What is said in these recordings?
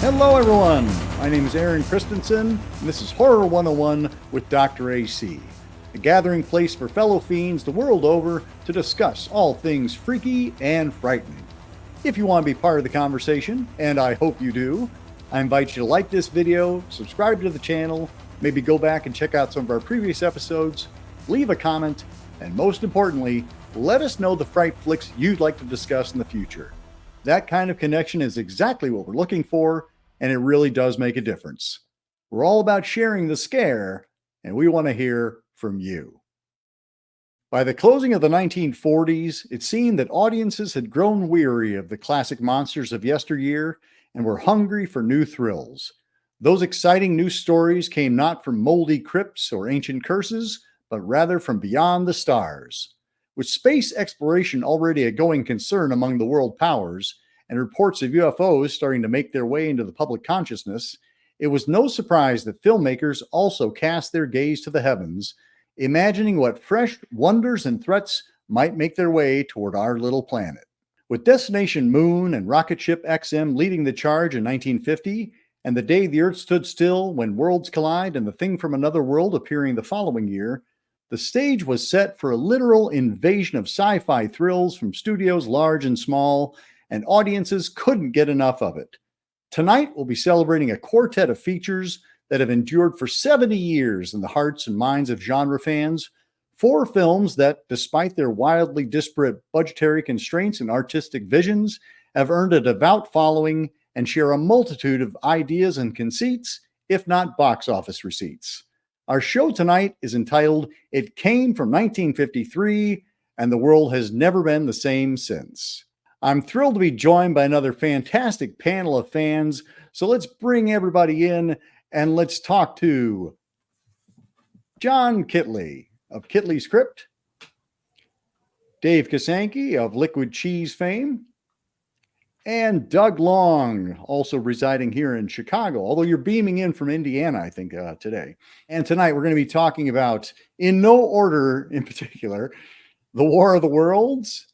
Hello, everyone. My name is Aaron Christensen, and this is Horror 101 with Dr. AC, a gathering place for fellow fiends the world over to discuss all things freaky and frightening. If you want to be part of the conversation, and I hope you do, I invite you to like this video, subscribe to the channel, maybe go back and check out some of our previous episodes, leave a comment, and most importantly, let us know the fright flicks you'd like to discuss in the future. That kind of connection is exactly what we're looking for, and it really does make a difference. We're all about sharing the scare, and we want to hear from you. By the closing of the 1940s, it seemed that audiences had grown weary of the classic monsters of yesteryear and were hungry for new thrills. Those exciting new stories came not from moldy crypts or ancient curses, but rather from beyond the stars. With space exploration already a going concern among the world powers, and reports of UFOs starting to make their way into the public consciousness, it was no surprise that filmmakers also cast their gaze to the heavens, imagining what fresh wonders and threats might make their way toward our little planet. With Destination Moon and Rocketship X-M leading the charge in 1950, and The Day the Earth Stood Still, When Worlds Collide, and The Thing from Another World appearing the following year, the stage was set for a literal invasion of sci-fi thrills from studios large and small, and audiences couldn't get enough of it. Tonight, we'll be celebrating a quartet of features that have endured for 70 years in the hearts and minds of genre fans. 4 films that, despite their wildly disparate budgetary constraints and artistic visions, have earned a devout following and share a multitude of ideas and conceits, if not box office receipts. Our show tonight is entitled It Came from 1953, and the world has never been the same since. I'm thrilled to be joined by another fantastic panel of fans, so let's bring everybody in and let's talk to John Kitley of Kitley's Crypt, Dave Kasanke of Liquid Cheese fame, and Doug Long, also residing here in Chicago, although you're beaming in from Indiana, I think, today. And tonight we're going to be talking about, in no order in particular, The War of the Worlds,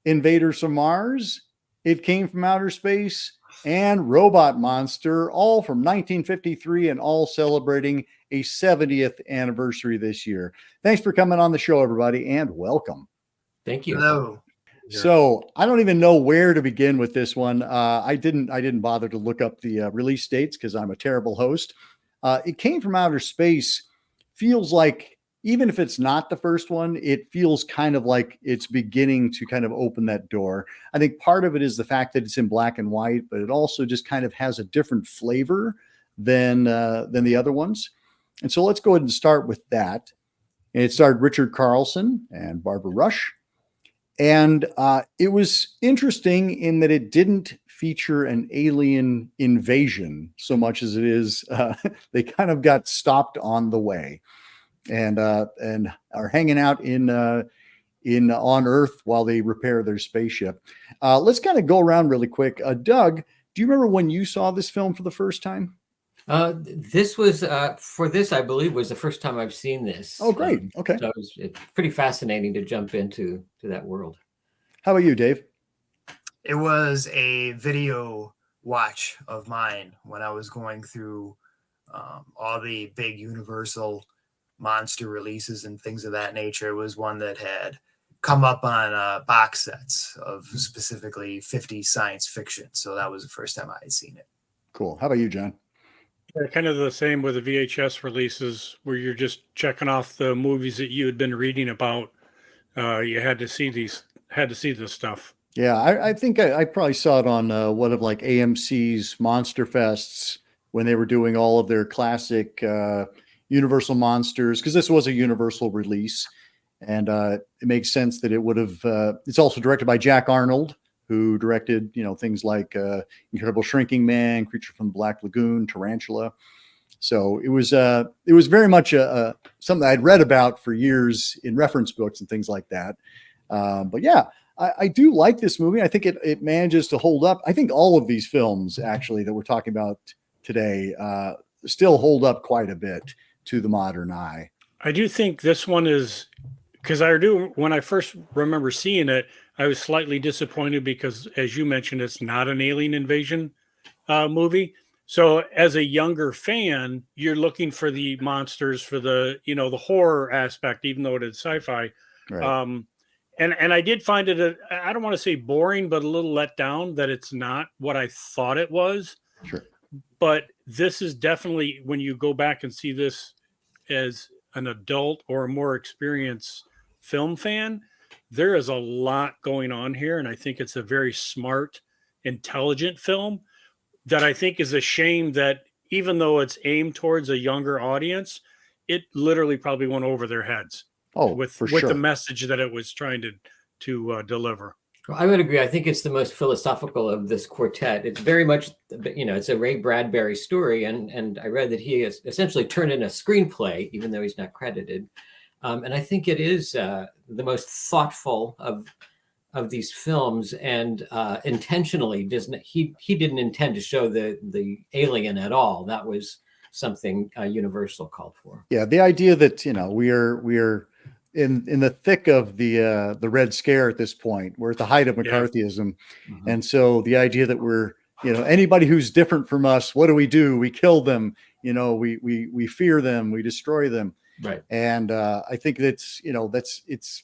Invaders from Mars, It Came from Outer Space, and Robot Monster, all from 1953 and all celebrating a 70th anniversary this year. Thanks for coming on the show, everybody, and welcome. Thank you. Hello. So I don't even know where to begin with this one. I didn't bother to look up the release dates because I'm a terrible host. It Came from Outer Space feels like, even if it's not the first one, it feels kind of like it's beginning to kind of open that door. I think part of it is the fact that it's in black and white, but it also just kind of has a different flavor than the other ones. And so let's go ahead and start with that. And it starred Richard Carlson and Barbara Rush. And it was interesting in that it didn't feature an alien invasion so much as it is they kind of got stopped on the way and are hanging out in on Earth while they repair their spaceship. Let's kind of go around really quick. Doug, do you remember when you saw this film for the first time? This was for this, I believe, was the first time I've seen this. Oh, great. Okay. So it's pretty fascinating to jump into that world. How about you, Dave? It was a video watch of mine when I was going through all the big Universal monster releases and things of that nature. It was one that had come up on box sets of specifically 50 science fiction. So that was the first time I had seen it. Cool. How about you, John? Kind of the same with the VHS releases where you're just checking off the movies that you had been reading about. You had to see this stuff. Yeah, I think I probably saw it on one of like AMC's Monster Fests when they were doing all of their classic Universal monsters, because this was a Universal release. And it makes sense that it would have, it's also directed by Jack Arnold, who directed, things like Incredible Shrinking Man, Creature from the Black Lagoon, Tarantula. So it was very much something I'd read about for years in reference books and things like that. But yeah, I do like this movie. I think it manages to hold up. I think all of these films actually that we're talking about today still hold up quite a bit to the modern eye. I do think this one is, because when I first remember seeing it, I was slightly disappointed because, as you mentioned, it's not an alien invasion movie. So as a younger fan, you're looking for the monsters, for the, the horror aspect, even though it is sci-fi. Right. And I did find it, I don't want to say boring, but a little let down that it's not what I thought it was. Sure. But this is definitely, when you go back and see this as an adult or a more experienced film fan, there is a lot going on here. And I think it's a very smart, intelligent film that I think is a shame that even though it's aimed towards a younger audience, it literally probably went over their heads with sure. the message that it was trying to deliver. Well, I would agree. I think it's the most philosophical of this quartet. It's very much, it's a Ray Bradbury story, and I read that he has essentially turned in a screenplay, even though he's not credited. And I think it is the most thoughtful of these films, and intentionally doesn't. He didn't intend to show the alien at all. That was something Universal called for. Yeah, the idea that we are in the thick of the Red Scare at this point. We're at the height of McCarthyism, and so the idea that we're anybody who's different from us, what do? We kill them. We fear them. We destroy them. Right. And I think that's it's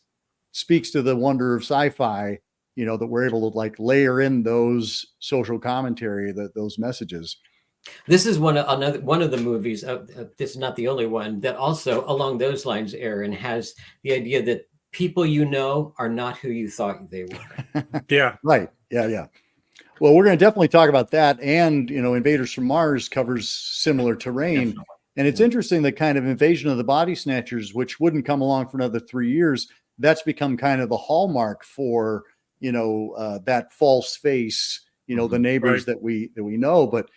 speaks to the wonder of sci-fi. That we're able to layer in those social commentary, those messages. This is one of the movies. This is not the only one that also along those lines, Aaron, has the idea that people are not who you thought they were. Yeah. Right. Yeah. Well, we're going to definitely talk about that. And, Invaders from Mars covers similar terrain. Definitely. And it's interesting, the kind of invasion of the body snatchers, which wouldn't come along for another 3 years. That's become kind of the hallmark for, that false face, the neighbors that we know. But,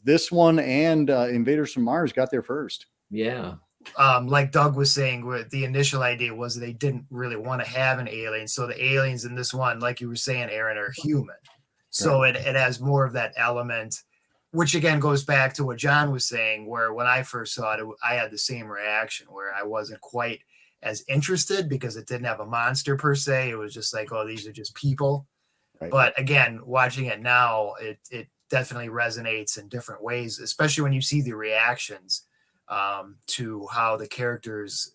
this one and Invaders from Mars got there first. Yeah. Like Doug was saying, the initial idea was they didn't really want to have an alien. So the aliens in this one, like you were saying, Aaron, are human. So it has more of that element, which again goes back to what John was saying, where when I first saw it, I had the same reaction where I wasn't quite as interested because it didn't have a monster per se. It was just like, oh, these are just people. Right. But again, watching it now, it definitely resonates in different ways, especially when you see the reactions to how the characters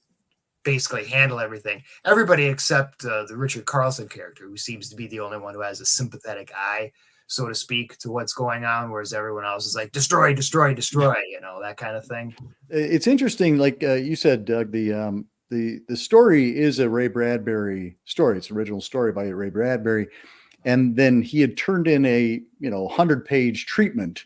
basically handle everything. Everybody except the Richard Carlson character, who seems to be the only one who has a sympathetic eye, so to speak, to what's going on, whereas everyone else is like, destroy, destroy, destroy, that kind of thing. It's interesting, like you said, Doug, the story is a Ray Bradbury story. It's an original story by Ray Bradbury. And then he had turned in a 100-page treatment,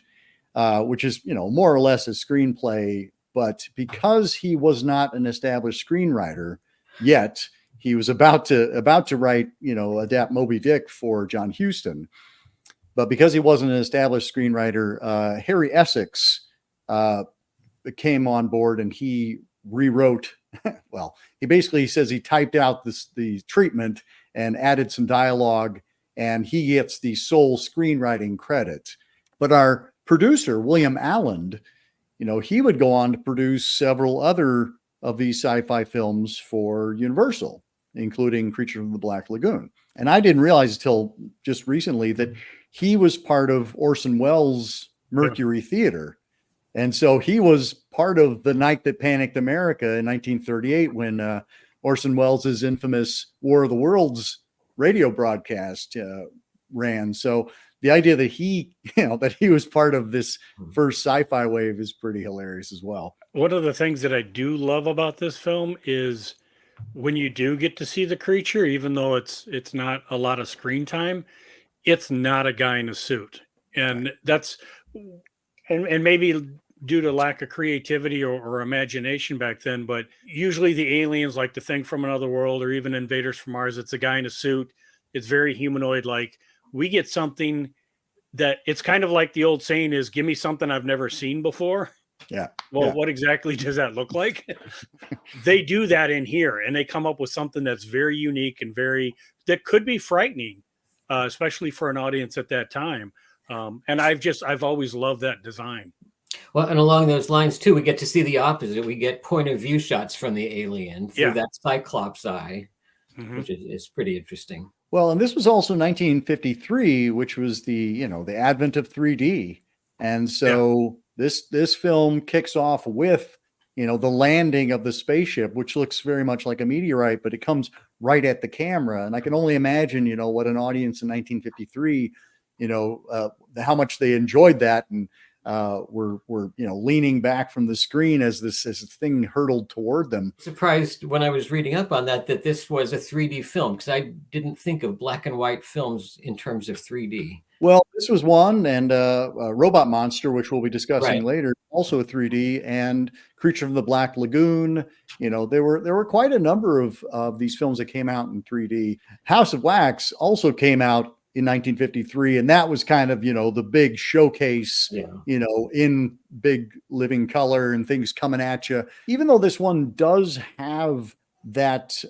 which is more or less a screenplay. But because he was not an established screenwriter yet, he was about to write adapt Moby Dick for John Huston. But because he wasn't an established screenwriter, Harry Essex came on board and he rewrote. Well, he says he typed out the treatment and added some dialogue, and he gets the sole screenwriting credit. But our producer, William Alland, he would go on to produce several other of these sci-fi films for Universal, including Creature from the Black Lagoon. And I didn't realize until just recently that he was part of Orson Welles' Mercury Theater. And so he was part of The Night That Panicked America in 1938 when Orson Welles' infamous War of the Worlds radio broadcast ran. So the idea that he was part of this first sci-fi wave is pretty hilarious as well. One of the things that I do love about this film is when you do get to see the creature, even though it's not a lot of screen time, it's not a guy in a suit. And that's, and maybe due to lack of creativity or imagination back then, but usually the aliens, like the thing from another world or even Invaders from Mars, it's a guy in a suit. It's very humanoid. Like, we get something that it's kind of like the old saying is, give me something I've never seen before. Yeah. Well, what exactly does that look like? They do that in here, and they come up with something that's very unique and that could be frightening, especially for an audience at that time. And I've always loved that design. Well, and along those lines too, we get to see the opposite. We get point of view shots from the alien through that Cyclops eye, which is pretty interesting. Well, and this was also 1953, which was the advent of 3D. And so this film kicks off with, the landing of the spaceship, which looks very much like a meteorite, but it comes right at the camera. And I can only imagine, what an audience in 1953, how much they enjoyed that, and were leaning back from the screen as this thing hurtled toward them. Surprised when I was reading up on that this was a 3D film, because I didn't think of black and white films in terms of 3D. Well, this was one, and Robot Monster, which we'll be discussing Right. later, also 3D, and Creature from the Black Lagoon. There were quite a number of these films that came out in 3D. House of Wax also came out in 1953, and that was kind of the big showcase, in big living color and things coming at you. Even though this one does have that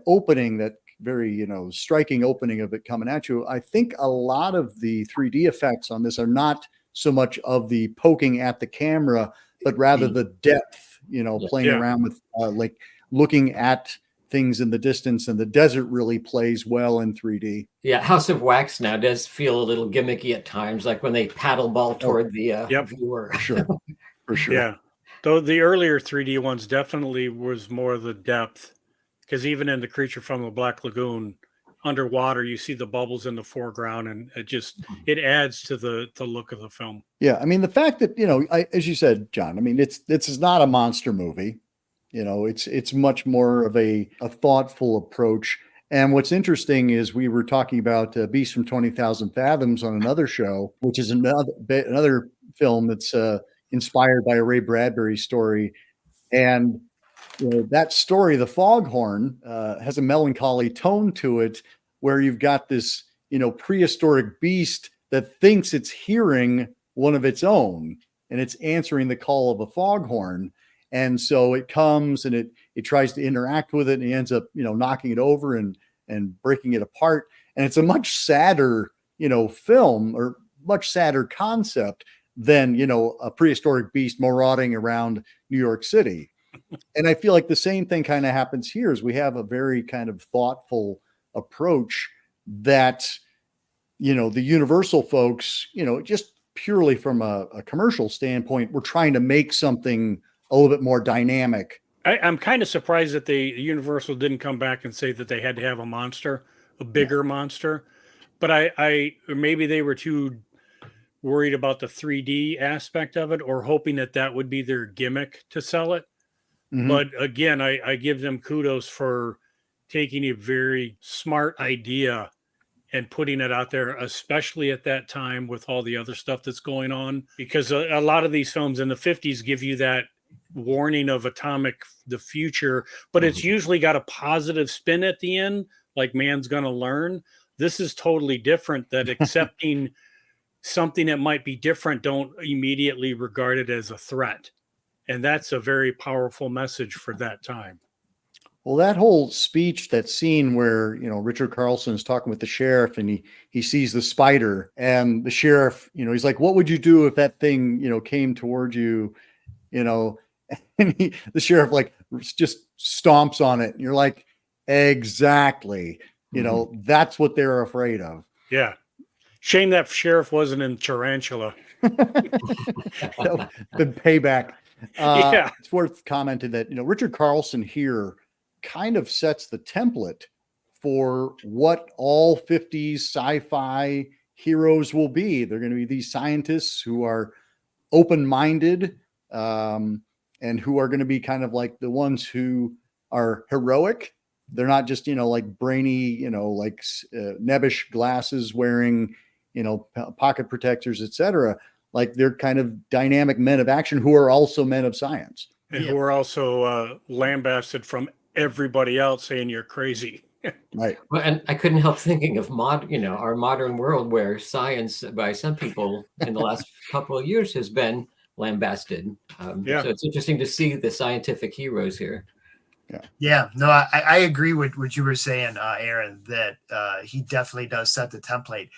opening, that very striking opening of it coming at you, I think a lot of the 3D effects on this are not so much of the poking at the camera, but rather the depth, playing around with like looking at things in the distance, and the desert really plays well in 3D. Yeah, House of Wax now does feel a little gimmicky at times, like when they paddle ball toward the viewer. Sure, for sure. Yeah, though the earlier 3D ones definitely was more of the depth, because even in the Creature from the Black Lagoon, underwater, you see the bubbles in the foreground, and it adds to the look of the film. Yeah, I mean, the fact that as you said, John, I mean, this is not a monster movie. It's much more of a thoughtful approach. And what's interesting is we were talking about Beast from 20,000 Fathoms on another show, which is another film that's inspired by a Ray Bradbury story. And that story, The Foghorn, has a melancholy tone to it, where you've got this, prehistoric beast that thinks it's hearing one of its own, and it's answering the call of a foghorn. And so it comes and it tries to interact with it, and he ends up, knocking it over and breaking it apart. And it's a much sadder, film, or much sadder concept than, a prehistoric beast marauding around New York City. And I feel like the same thing kind of happens here, is we have a very kind of thoughtful approach that, the Universal folks, just purely from a commercial standpoint, we're trying to make something a little bit more dynamic. I'm kind of surprised that Universal didn't come back and say that they had to have a bigger monster. But maybe they were too worried about the 3D aspect of it, or hoping that would be their gimmick to sell it. Mm-hmm. But again, I give them kudos for taking a very smart idea and putting it out there, especially at that time with all the other stuff that's going on, because a lot of these films in the 50s give you that warning of the future, but it's usually got a positive spin at the end, like man's gonna learn. This is totally different, that accepting something that might be different, don't immediately regard it as a threat. And that's a very powerful message for that time. Well, that whole speech, that scene where, Richard Carlson is talking with the sheriff, and he sees the spider, and the sheriff, he's like, what would you do if that thing, came towards you, and the sheriff like just stomps on it. And you're like, exactly. That's what they're afraid of. Yeah. Shame that sheriff wasn't in Tarantula. The payback. Yeah. It's worth commenting that, Richard Carlson here kind of sets the template for what all 50s sci-fi heroes will be. They're going to be these scientists who are open-minded, and who are going to be kind of like the ones who are heroic. They're not just, like brainy, like nebbish glasses wearing, pocket protectors, etc. Like they're kind of dynamic men of action who are also men of science. And who are also lambasted from everybody else saying you're crazy. Right. Well, and I couldn't help thinking of our modern world, where science by some people in the last couple of years has been lambasted. So it's interesting to see the scientific heroes here. Yeah, no, I agree with what you were saying, Aaron, that he definitely does set the template.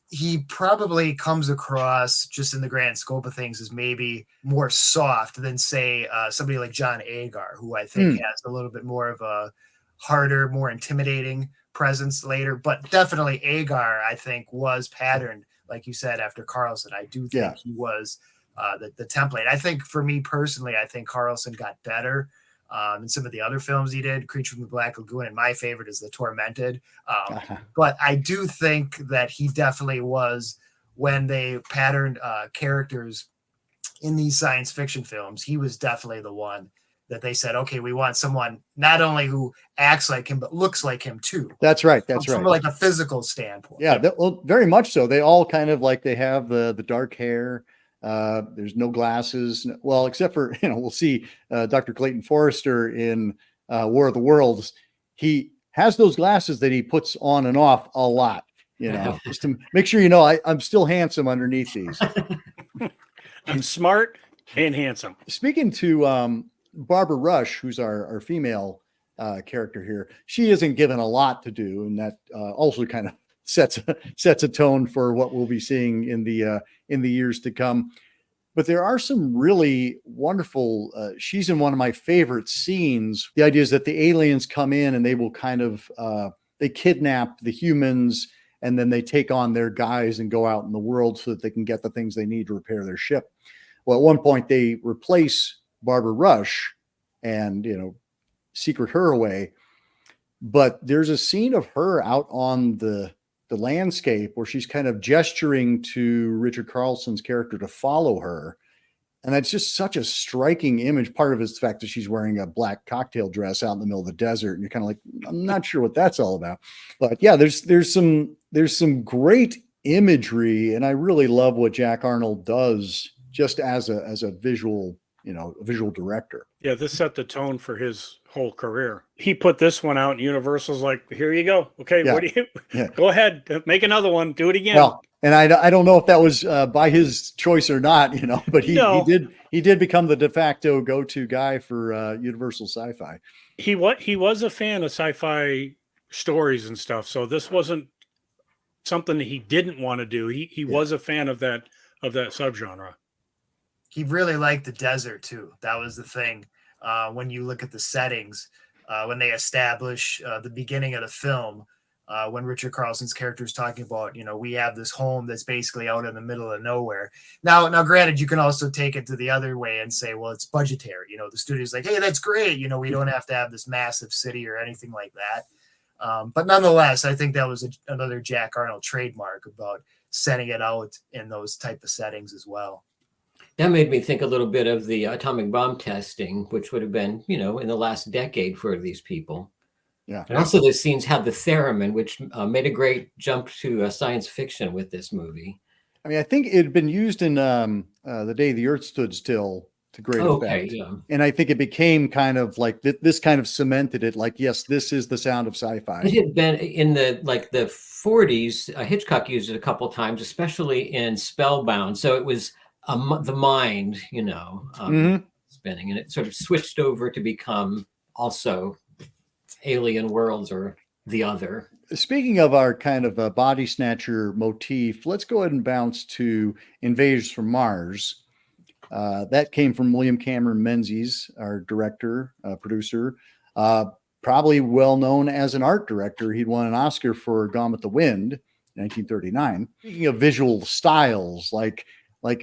He probably comes across, just in the grand scope of things, as maybe more soft than, say, somebody like John Agar, who I think has a little bit more of a harder, more intimidating presence later. But definitely Agar, I think, was patterned like you said, after Carlson. I do think Yeah. he was the template. I think for me personally, I think Carlson got better in some of the other films he did, Creature from the Black Lagoon, and my favorite is The Tormented. But I do think that he definitely was, when they patterned characters in these science fiction films, he was definitely the one that they said, okay, we want someone not only who acts like him, but looks like him too. That's right. That's right. From like a physical standpoint. Yeah, well, very much so. They all kind of like, they have the dark hair. There's no glasses. Well, except for, we'll see Dr. Clayton Forrester in War of the Worlds. He has those glasses that he puts on and off a lot, just to make sure, I'm still handsome underneath these. I'm smart and handsome. Speaking to Barbara Rush, who's our female character here, she isn't given a lot to do, and that also kind of sets a tone for what we'll be seeing in the years to come. But there are some really wonderful. She's in one of my favorite scenes. The idea is that the aliens come in and they will kind of they kidnap the humans, and then they take on their guys and go out in the world so that they can get the things they need to repair their ship. Well, at one point they replace Barbara Rush and, secret her away. But there's a scene of her out on the landscape where she's kind of gesturing to Richard Carlson's character to follow her. And that's just such a striking image. Part of it is the fact that she's wearing a black cocktail dress out in the middle of the desert. And you're kind of like, I'm not sure what that's all about. But yeah, there's some great imagery. And I really love what Jack Arnold does just as a visual, a visual director. Yeah, this set the tone for his whole career. He put this one out, and Universal's like, here you go. Okay, Yeah. What do you go ahead, make another one, do it again. Well, and I don't know if that was by his choice or not, but he did become the de facto go-to guy for Universal Sci-Fi. He was a fan of sci-fi stories and stuff, so this wasn't something that he didn't want to do. He was a fan of that subgenre. He really liked the desert too. That was the thing. When you look at the settings, when they establish the beginning of the film, when Richard Carlson's character is talking about, we have this home that's basically out in the middle of nowhere. Now, granted, you can also take it to the other way and say, well, it's budgetary. The studio's like, hey, that's great. We don't have to have this massive city or anything like that. But nonetheless, I think that was another Jack Arnold trademark about setting it out in those type of settings as well. That made me think a little bit of the atomic bomb testing, which would have been, in the last decade for these people. Yeah. And also those scenes had the theremin, which made a great jump to science fiction with this movie. I mean, I think it had been used in The Day the Earth Stood Still to great effect. Yeah. And I think it became kind of like this kind of cemented it, like, yes, this is the sound of sci-fi. It had been in the 40s. Hitchcock used it a couple of times, especially in Spellbound. So it was the mind, spinning, and it sort of switched over to become also Alien Worlds or The Other. Speaking of our kind of a body snatcher motif, let's go ahead and bounce to Invaders from Mars. That came from William Cameron Menzies, our director, producer, probably well known as an art director. He'd won an Oscar for Gone with the Wind in 1939. Speaking of visual styles, like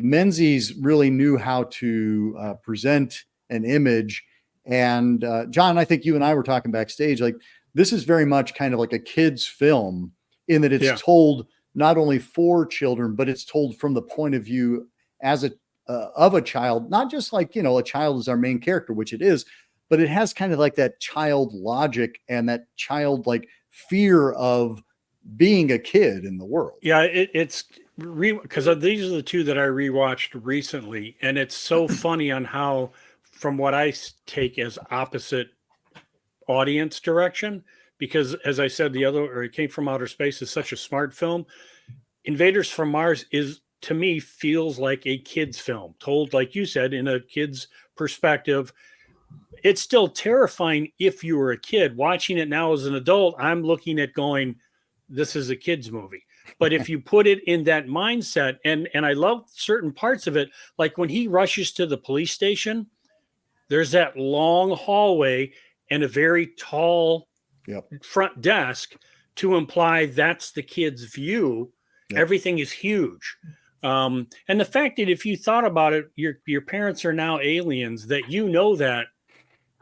Menzies really knew how to present an image. And John, I think you and I were talking backstage, like this is very much kind of like a kid's film in that it's told not only for children, but it's told from the point of view as of a child, not just like, a child is our main character, which it is, but it has kind of like that child logic and that child like fear of being a kid in the world. Yeah, it's because these are the two that I rewatched recently, and it's so funny on how, from what I take as opposite audience direction, because as I said, It Came from Outer Space is such a smart film. Invaders from Mars to me feels like a kid's film, told, like you said, in a kid's perspective. It's still terrifying if you were a kid. Watching it now as an adult, I'm looking at going, this is a kid's movie. But if you put it in that mindset, and I love certain parts of it, like when he rushes to the police station, there's that long hallway and a very tall front desk to imply that's the kid's view. Everything is huge. And the fact that if you thought about it, your parents are now aliens, that you know that,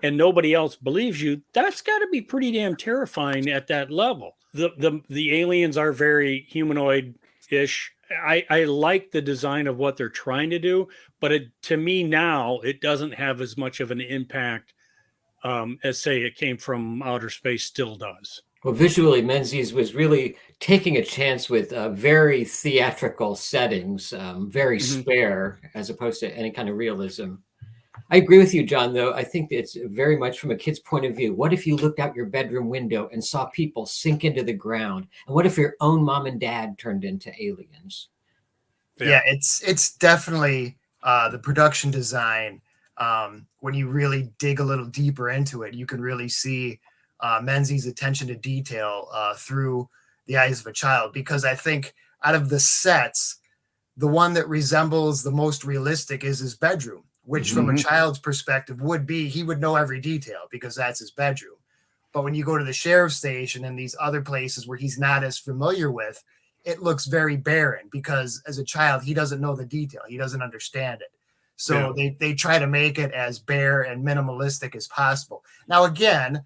and nobody else believes you, that's got to be pretty damn terrifying at that level. The aliens are very humanoid-ish. I like the design of what they're trying to do, but to me now, it doesn't have as much of an impact as, say, it came from outer space still does. Well, visually, Menzies was really taking a chance with very theatrical settings, very spare, as opposed to any kind of realism. I agree with you, John, though. I think it's very much from a kid's point of view. What if you looked out your bedroom window and saw people sink into the ground? And what if your own mom and dad turned into aliens? Yeah, it's definitely the production design. When you really dig a little deeper into it, you can really see Menzies' attention to detail through the eyes of a child. Because I think out of the sets, the one that resembles the most realistic is his bedroom, which from a child's perspective would be, he would know every detail because that's his bedroom. But when you go to the sheriff's station and these other places where he's not as familiar with, it looks very barren because as a child, he doesn't know the detail. He doesn't understand it. So they try to make it as bare and minimalistic as possible. Now, again,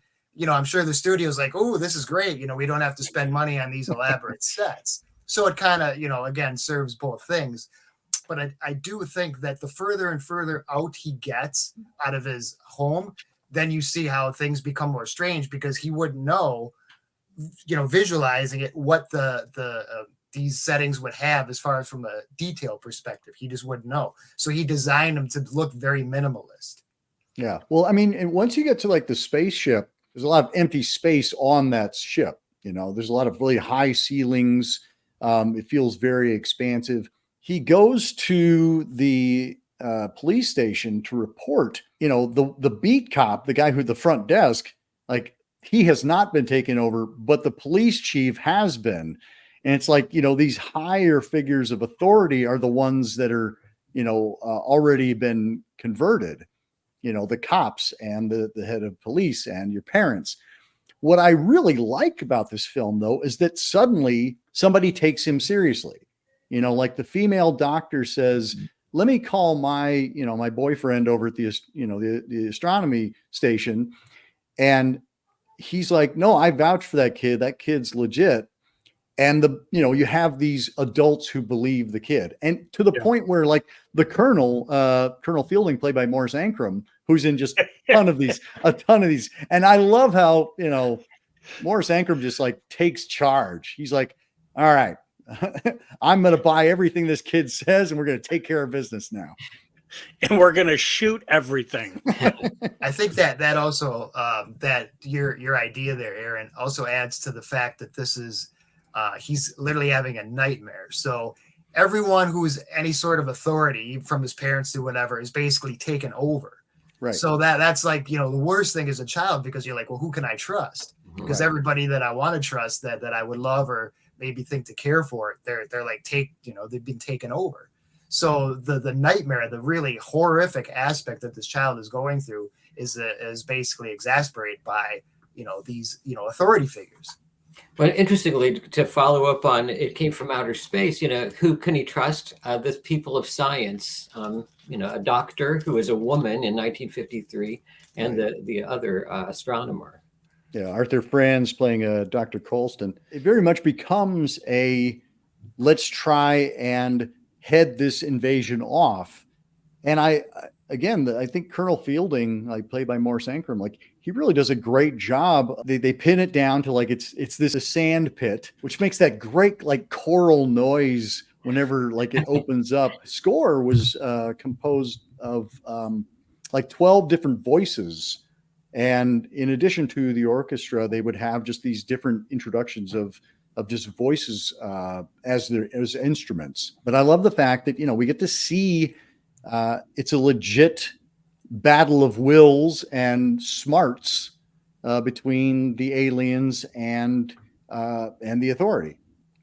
I'm sure the studio's like, oh, this is great. We don't have to spend money on these elaborate sets. So it kind of, again, serves both things. But I do think that the further and further out he gets out of his home, then you see how things become more strange because he wouldn't know, visualizing it, what these settings would have as far as from a detail perspective. He just wouldn't know. So he designed them to look very minimalist. Yeah. Well, I mean, and once you get to like the spaceship, there's a lot of empty space on that ship. There's a lot of really high ceilings. It feels very expansive. He goes to the police station to report, the beat cop, the guy who the front desk, like he has not been taken over, but the police chief has been. And it's like, these higher figures of authority are the ones that are, already been converted, the cops and the head of police and your parents. What I really like about this film, though, is that suddenly somebody takes him seriously. Like the female doctor says, let me call my, my boyfriend over at the astronomy station. And he's like, no, I vouch for that kid. That kid's legit. And you have these adults who believe the kid, and to the point where like the Colonel Fielding, played by Morris Ancrum, who's in just a ton of these. And I love how, Morris Ancrum just like takes charge. He's like, all right, I'm going to buy everything this kid says, and we're going to take care of business now. And we're going to shoot everything. I think that also, that your idea there, Aaron, also adds to the fact that this is, he's literally having a nightmare. So everyone who's any sort of authority, from his parents to whatever, is basically taken over. Right. So that's like, the worst thing as a child, because you're like, well, who can I trust? Because everybody that I want to trust, that I would love or maybe think to care for, they're like they've been taken over. So the nightmare, the really horrific aspect that this child is going through is basically exacerbated by, these, authority figures. But interestingly, to follow up on it came from outer space, who can he trust? The people of science, a doctor who is a woman in 1953 and the other astronomer. Yeah, Arthur Franz playing Dr. Colston. It very much becomes a let's try and head this invasion off. And I think Colonel Fielding, like played by Morris Ancrum, like he really does a great job. They pin it down to like it's this a sand pit, which makes that great like choral noise whenever like it opens up. Score was composed of like 12 different voices. And in addition to the orchestra, they would have just these different introductions of just voices as instruments. But I love the fact that, we get to see it's a legit battle of wills and smarts between the aliens and the authority,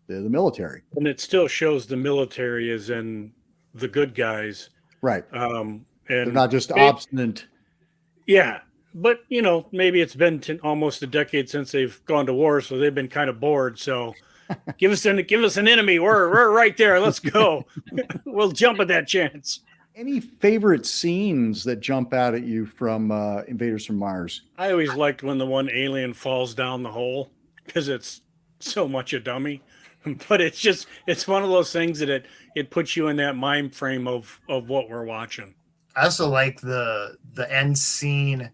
the military. And it still shows the military is in the good guys. Right. And they're not just obstinate. Yeah. But, maybe it's been almost a decade since they've gone to war, so they've been kind of bored. So Give us an enemy. We're right there. Let's go. We'll jump at that chance. Any favorite scenes that jump out at you from Invaders from Mars? I always liked when the one alien falls down the hole because it's so much a dummy. But it's one of those things that it puts you in that mind frame of what we're watching. I also like the end scene.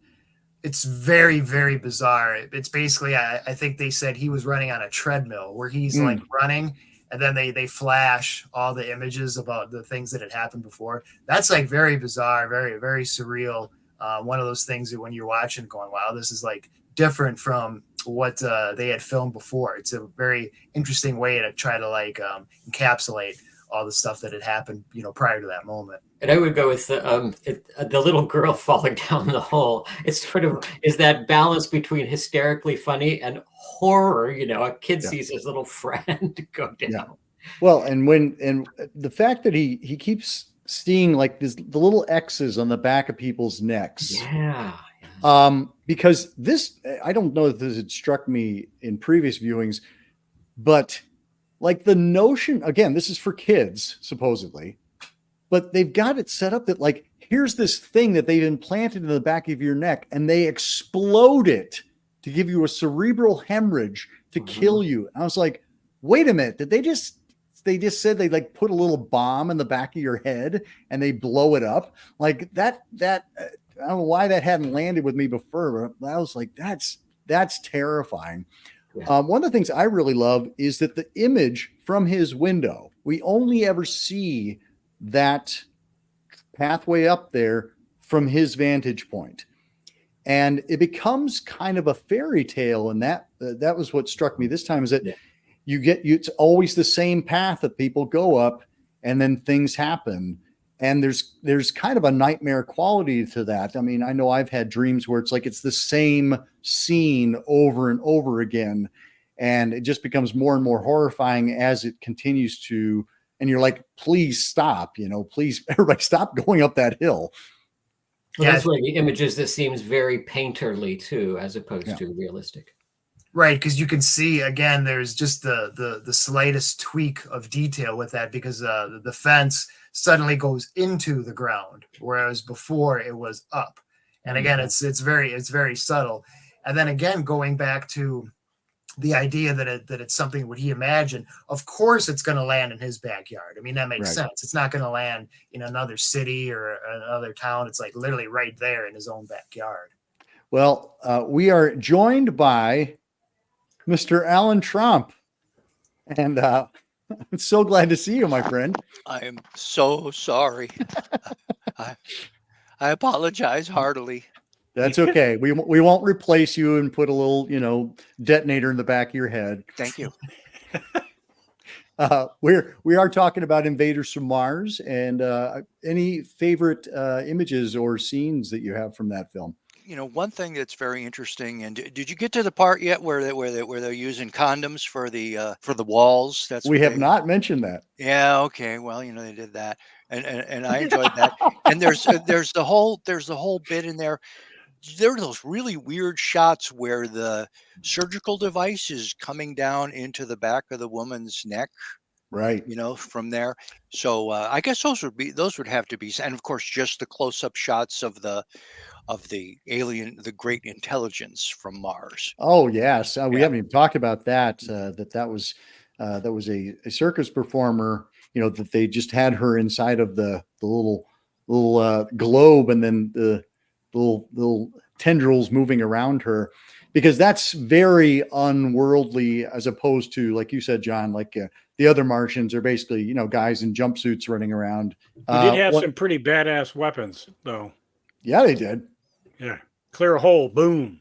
It's very, very bizarre. It's basically, I think they said he was running on a treadmill where he's like running, and then they flash all the images about the things that had happened before. That's like very bizarre, very, very surreal. One of those things that when you're watching going, wow, this is like different from what they had filmed before. It's a very interesting way to try to like encapsulate all the stuff that had happened, prior to that moment. And I would go with the little girl falling down the hole. It's sort of is that balance between hysterically funny and horror. A kid sees his little friend go down. Yeah. Well, and the fact that he keeps seeing like the little X's on the back of people's necks. Yeah. Because this, I don't know if this had struck me in previous viewings, but like the notion, again, this is for kids, supposedly, but they've got it set up that like, here's this thing that they've implanted in the back of your neck and they explode it to give you a cerebral hemorrhage to kill you. And I was like, wait a minute, did they just said they like put a little bomb in the back of your head and they blow it up like that. I don't know why that hadn't landed with me before, but I was like, that's terrifying. Yeah. One of the things I really love is that the image from his window, we only ever see that pathway up there from his vantage point. And it becomes kind of a fairy tale. And that was what struck me this time is that it's always the same path that people go up and then things happen. And there's kind of a nightmare quality to that. I mean, I know I've had dreams where it's like it's the same scene over and over again, and it just becomes more and more horrifying as it continues to. And you're like, please stop, please everybody stop going up that hill. Well, that's why the images, this seems very painterly too, as opposed to realistic. Right, because you can see again, there's just the slightest tweak of detail with that because the fence suddenly goes into the ground, whereas before it was up. And again, it's very subtle. And then again, going back to the idea that it's something what he imagined, of course it's going to land in his backyard. I mean, that makes sense. It's not going to land in another city or another town. It's like literally right there in his own backyard. Well, we are joined by Mr. Alan Trump. And I'm so glad to see you, my friend. I am so sorry. I apologize heartily. That's okay. We won't replace you and put a little, detonator in the back of your head. Thank you. We are talking about Invaders from Mars, and any favorite images or scenes that you have from that film? One thing that's very interesting, and did you get to the part yet where they're using condoms for the walls? We have not mentioned that. Yeah. Okay. Well, they did that, and I enjoyed that. And there's the whole bit in there. There are those really weird shots where the surgical device is coming down into the back of the woman's neck. Right. From there. So I guess those would have to be, and of course, just the close-up shots of the alien, the great intelligence from Mars. Oh yes, we haven't even talked about that. That was a circus performer. That they just had her inside of the little globe, and then the little tendrils moving around her, because that's very unworldly, as opposed to, like you said, John, like the other Martians are basically guys in jumpsuits running around. They did have some pretty badass weapons, though. Yeah, they did. Yeah, clear a hole, boom.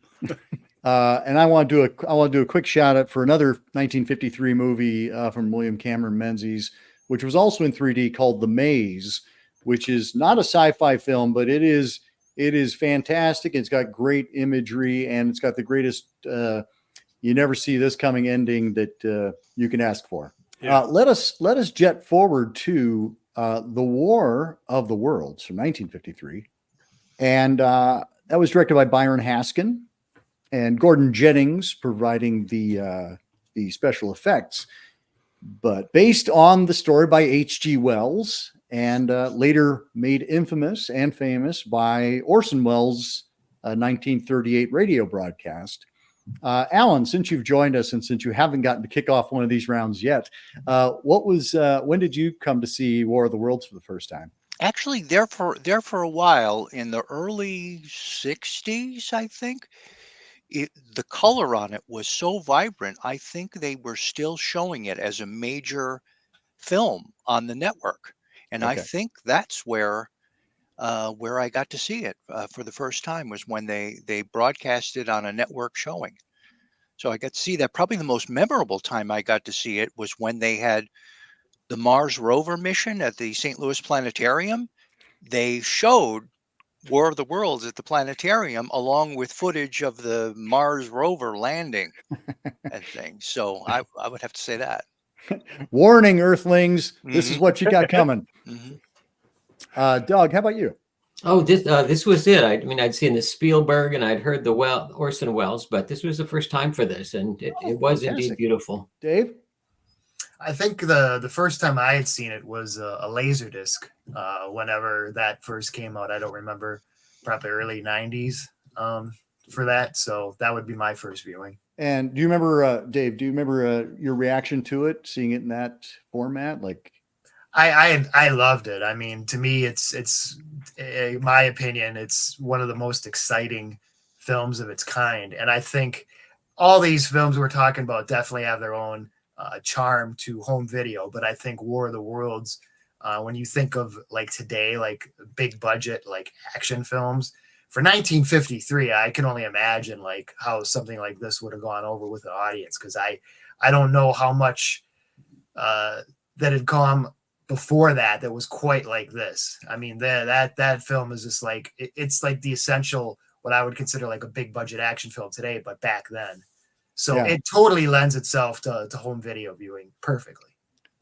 And I want to do a quick shout out for another 1953 movie from William Cameron Menzies, which was also in 3D, called The Maze, which is not a sci-fi film, but it is fantastic. It's got great imagery, and it's got the greatest you never see this coming ending that you can ask for. Yeah. Let us jet forward to The War of the Worlds from 1953, and that was directed by Byron Haskin, and Gordon Jennings providing the special effects. but based on the story by H.G. Wells and later made infamous and famous by Orson Welles' 1938 radio broadcast. Alan, since you've joined us and since you haven't gotten to kick off one of these rounds yet, when did you come to see War of the Worlds for the first time? Actually, there for a while in the early 60s, I think. The color on it was so vibrant, I think they were still showing it as a major film on the network. And I Okay. think that's where I got to see it for the first time, was when they broadcast it on a network showing. So I got to see that. Probably the most memorable time I got to see it was when they had the Mars rover mission at the St. Louis Planetarium. They showed War of the Worlds at the planetarium along with footage of the Mars rover landing and things. So I would have to say that. Warning, Earthlings, this is Mhm. what you got coming. Mhm. Doug, how about you? Oh, this was it. I mean, I'd seen the Spielberg and I'd heard the Orson Welles, but this was the first time for this, and it was indeed Fantastic. beautiful. Dave? I think the first time I had seen it was a laser disc. Whenever that first came out, I don't remember, probably early '90s for that. So that would be my first viewing. And do you remember, Dave? Do you remember your reaction to it, seeing it in that format? Like, I loved it. I mean, to me, it's in my opinion, it's one of the most exciting films of its kind. And I think all these films we're talking about definitely have their own charm to home video. But I think War of the Worlds, when you think of like today, like big budget, like action films for 1953, I can only imagine like how something like this would have gone over with the audience. Cause I don't know how much that had come before that was quite like this. I mean, that film is just like, it's like the essential, what I would consider like a big budget action film today, but back then. So Yeah. it totally lends itself to home video viewing perfectly.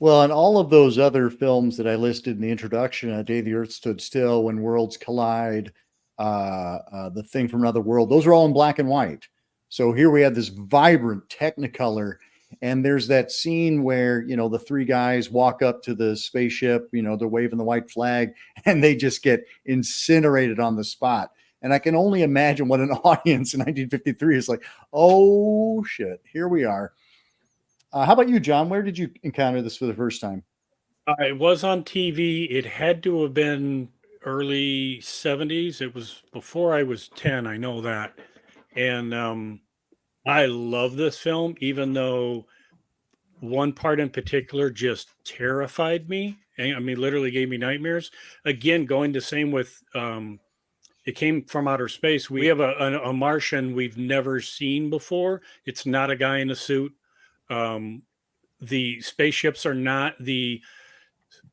well, and all of those other films that I listed in the introduction, Day the Earth Stood Still, When Worlds Collide, The Thing from Another World, those are all in black and white. So here we have this vibrant Technicolor, and there's that scene where, the three guys walk up to the spaceship, they're waving the white flag, and they just get incinerated on the spot. And I can only imagine what an audience in 1953 is like. Oh, shit, here we are. How about you, John? Where did you encounter this for the first time? It was on TV. It had to have been early 70s. It was before I was 10. I know that. And I love this film, even though one part in particular just terrified me. I mean, literally gave me nightmares. Again, going the same with it came from outer space. We have a Martian we've never seen before. It's not a guy in a suit. The spaceships are not the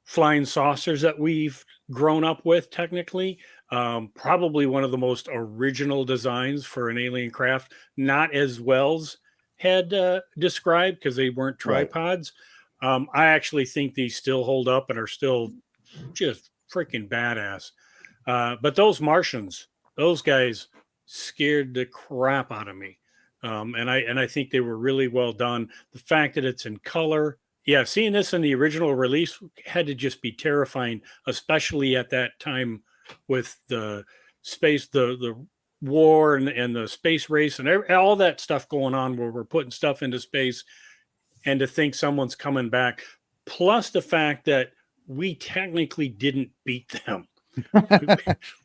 flying saucers that we've grown up with, technically. Probably one of the most original designs for an alien craft, not as Wells had described, because they weren't tripods. Right. I actually think these still hold up and are still just freaking badass. But those Martians, those guys scared the crap out of me. And I think they were really well done. The fact that it's in color, yeah, seeing this in the original release had to just be terrifying, especially at that time with the space, the war and the space race and all that stuff going on, where we're putting stuff into space, and to think someone's coming back. Plus the fact that we technically didn't beat them.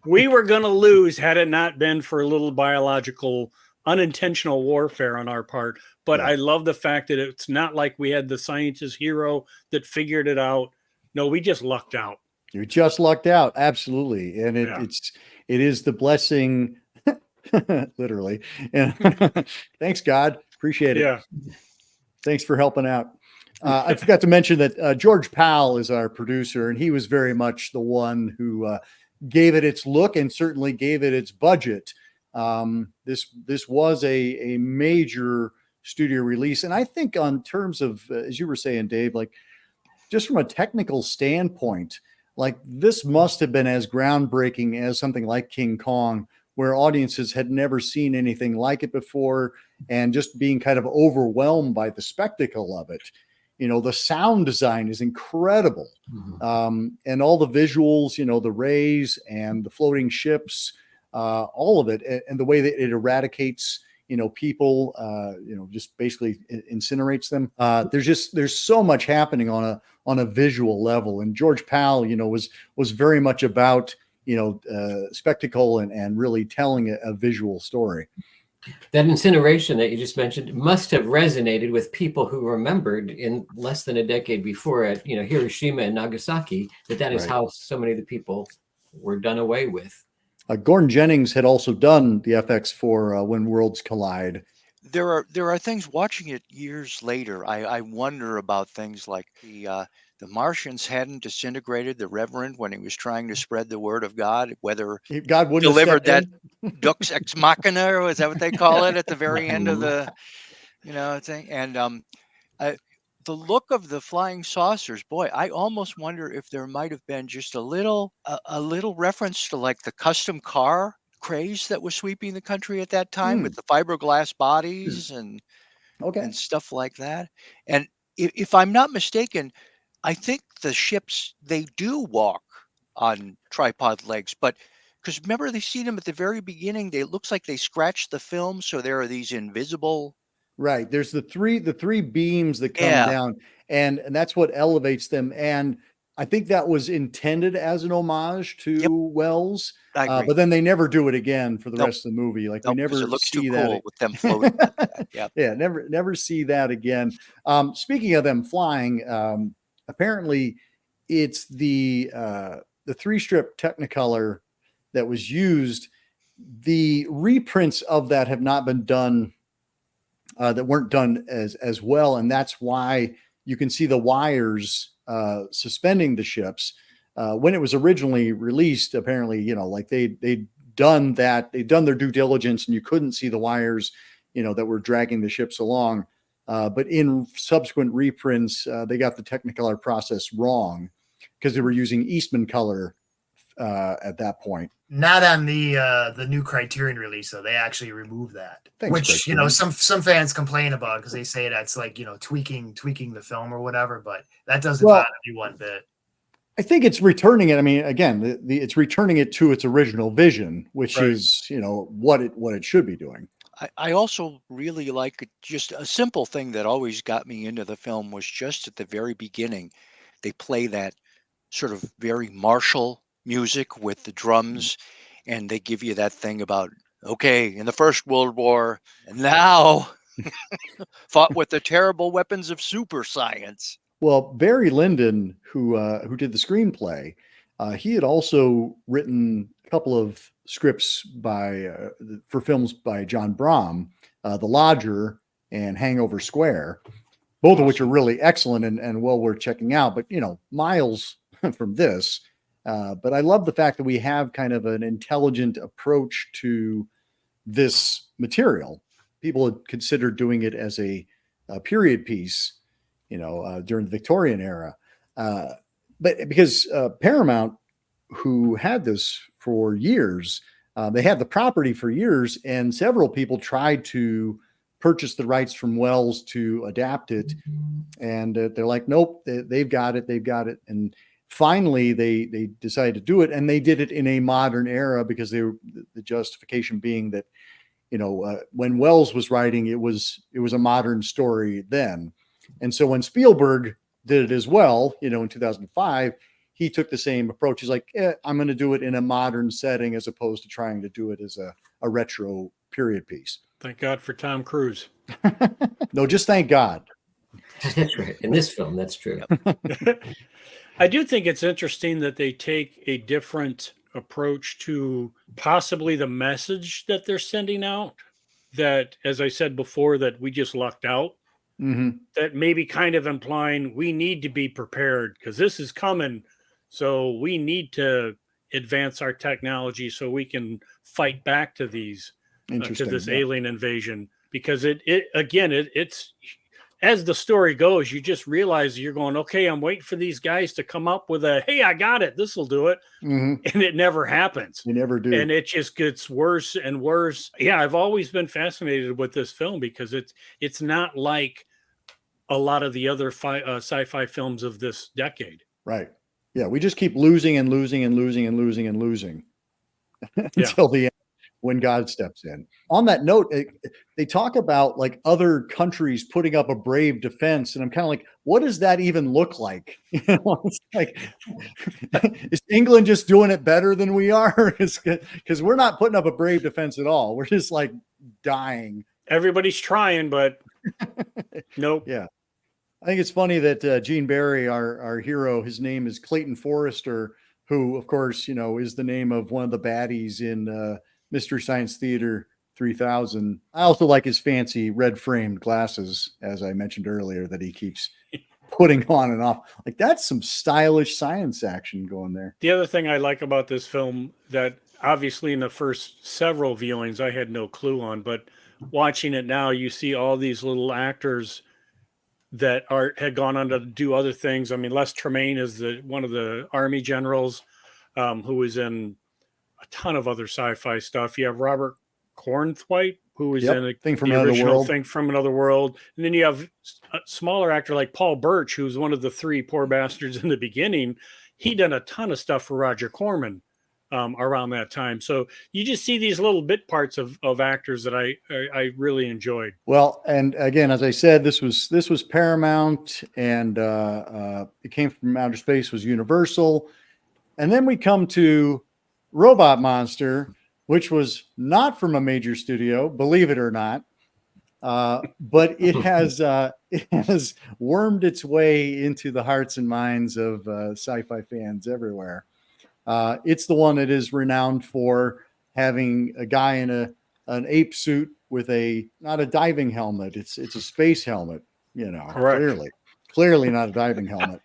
We were going to lose had it not been for a little biological unintentional warfare on our part. But I love the fact that it's not like we had the scientist hero that figured it out. No, we just lucked out. You just lucked out. Absolutely. And it is the blessing, literally. And thanks, God. Appreciate it. Yeah. Thanks for helping out. I forgot to mention that George Powell is our producer, and he was very much the one who gave it its look and certainly gave it its budget. This was a major studio release. And I think on terms of, as you were saying, Dave, like just from a technical standpoint, like this must have been as groundbreaking as something like King Kong, where audiences had never seen anything like it before, and just being kind of overwhelmed by the spectacle of it. The sound design is incredible. Mhm. And all the visuals, the rays and the floating ships, all of it, and the way that it eradicates, people, just basically incinerates them. There's so much happening on a visual level. And George Pal, was very much about, spectacle and really telling a visual story. That incineration that you just mentioned must have resonated with people who remembered in less than a decade before at Hiroshima and Nagasaki that is Right. how so many of the people were done away with. Gordon Jennings had also done the FX for When Worlds Collide. There are things watching it years later. I wonder about things like the Martians hadn't disintegrated the Reverend when he was trying to spread the word of God, whether God wouldn't have delivered stepped that in. Dux Ex Machina, or is that what they call it at the very end of the thing? And the look of the flying saucers, boy, I almost wonder if there might have been just a little reference to like the custom car craze that was sweeping the country at that time with the fiberglass bodies Okay. and stuff like that. And if I'm not mistaken, I think the ships, they do walk on tripod legs, but because remember they see them at the very beginning, it looks like they scratched the film, so there are these invisible. Right. There's the three beams that come Yeah. down, and that's what elevates them. And I think that was intended as an homage Yep, to Wells, I agree. but then they never do it again for the Nope, rest of the movie. Like we nope, because it never looks too see cool that. with them floating like that. Yep. Yeah, never see that again. Speaking of them flying, apparently it's the three strip Technicolor that was used. The reprints of that have not been done. That weren't done as well, and that's why you can see the wires suspending the ships. When it was originally released, apparently, like they'd done their due diligence, and you couldn't see the wires, that were dragging the ships along. But in subsequent reprints, they got the Technicolor process wrong because they were using Eastman color at that point. Not on the new Criterion release, though. They actually removed that, Thanks, which Criterion. some fans complain about because they say that's like tweaking the film or whatever. But that doesn't Well, bother me one bit. I think it's returning it. I mean, again, it's returning it to its original vision, which Right. is what it should be doing. I also really like just a simple thing that always got me into the film was just at the very beginning, they play that sort of very martial music with the drums, and they give you that thing about, okay, in the First World War, and now fought with the terrible weapons of super science. Well, Barry Lyndon, who did the screenplay, he had also written a couple of scripts for films by John Brom, The Lodger and Hangover Square, both of which are really excellent and well worth checking out. But miles from this. But I love the fact that we have kind of an intelligent approach to this material. People had considered doing it as a period piece, during the Victorian era. But because Paramount, who had this for years, they had the property for years, and several people tried to purchase the rights from Wells to adapt it. And they're like, nope, they've got it. And finally, they decided to do it, and they did it in a modern era because the justification being that, when Wells was writing, it was a modern story then. And so when Spielberg did it as well, in 2005, he took the same approach. He's like, I'm going to do it in a modern setting as opposed to trying to do it as a retro period piece. Thank God for Tom Cruise. No, just thank God. That's right. In this film, that's true. I do think it's interesting that they take a different approach to possibly the message that they're sending out. That, as I said before, that we just lucked out. Mm-hmm. That maybe kind of implying we need to be prepared because this is coming. So we need to advance our technology so we can fight back to these, to this alien invasion. Because it's as the story goes, you just realize you're going, okay, I'm waiting for these guys to come up with hey, I got it. This will do it. Mm-hmm. And it never happens. You never do. And it just gets worse and worse. Yeah, I've always been fascinated with this film because it's not like a lot of the other sci-fi films of this decade. Right. Yeah. We just keep losing and losing and losing and losing and losing until the end when God steps in. On that note, they talk about like other countries putting up a brave defense. And I'm kind of like, what does that even look like? You know, it's like, is England just doing it better than we are? Because we're not putting up a brave defense at all. We're just like dying. Everybody's trying, but nope. Yeah. I think it's funny that Gene Barry, our hero, his name is Clayton Forrester, who, of course, you know, is the name of one of the baddies in Mystery Science Theater 3000. I also like his fancy red framed glasses, as I mentioned earlier, that he keeps putting on and off. Like, that's some stylish science action going there. The other thing I like about this film that obviously in the first several viewings I had no clue on, but watching it now, you see all these little actors that had gone on to do other things. I mean, Les Tremayne is one of the Army generals who was in a ton of other sci-fi stuff. You have Robert Cornthwaite, who was in the original Thing from Another World. And then you have a smaller actor like Paul Birch, who's one of the three poor bastards in the beginning. He done a ton of stuff for Roger Corman around that time. So you just see these little bit parts of actors that I really enjoyed. Well, and again, as I said, this was Paramount, and It Came from Outer Space was Universal. And then we come to Robot Monster, which was not from a major studio, believe it or not. But it has wormed its way into the hearts and minds of sci-fi fans everywhere. It's the one that is renowned for having a guy in an ape suit with not a diving helmet. It's a space helmet, you know. Correct. Clearly not a diving helmet.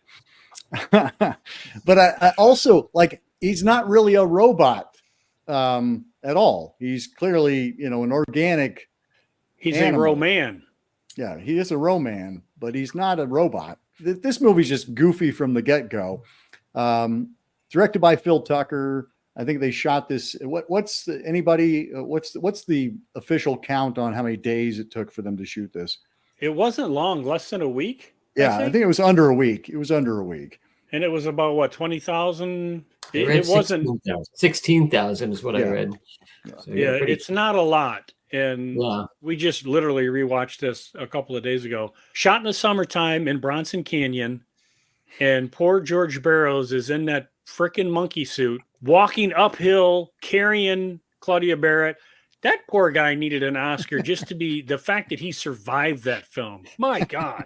But I also, like, he's not really a robot at all. He's clearly, you know, an organic. He's animal. a Roman. Yeah, he is a Roman, but he's not a robot. This movie's just goofy from the get-go. Directed by Phil Tucker. I think they shot this. What's the official count on how many days it took for them to shoot this? It wasn't long, less than a week. Yeah, I think it was under a week. And it was about what, 20,000? It wasn't 16,000 is what I read. So it's not a lot. And we just literally rewatched this a couple of days ago. Shot in the summertime in Bronson Canyon. And poor George Barrows is in that frickin' monkey suit, walking uphill, carrying Claudia Barrett. That poor guy needed an Oscar just to be the fact that he survived that film. My God.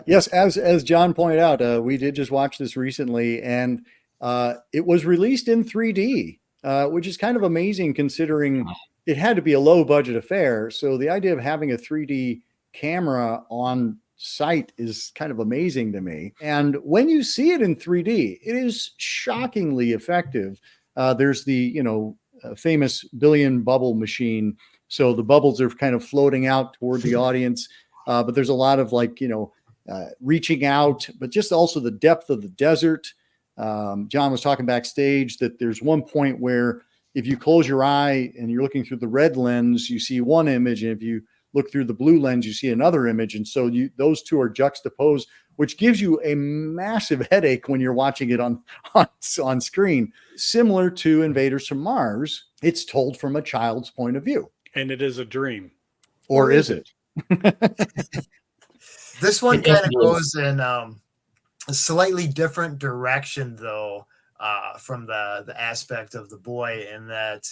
Yes, as John pointed out, we did just watch this recently, and it was released in 3D, which is kind of amazing considering it had to be a low budget affair. So the idea of having a 3D camera on site is kind of amazing to me. And when you see it in 3D, it is shockingly effective. There's the, famous billion bubble machine. So the bubbles are kind of floating out toward the audience. But there's a lot of reaching out, but just also the depth of the desert. John was talking backstage that there's one point where if you close your eye and you're looking through the red lens, you see one image. And if you look through the blue lens, you see another image. And so those two are juxtaposed, which gives you a massive headache when you're watching it on screen. Similar to Invaders from Mars, it's told from a child's point of view. And it is a dream. Or is it? This one kind of goes in a slightly different direction, though, from the aspect of the boy, in that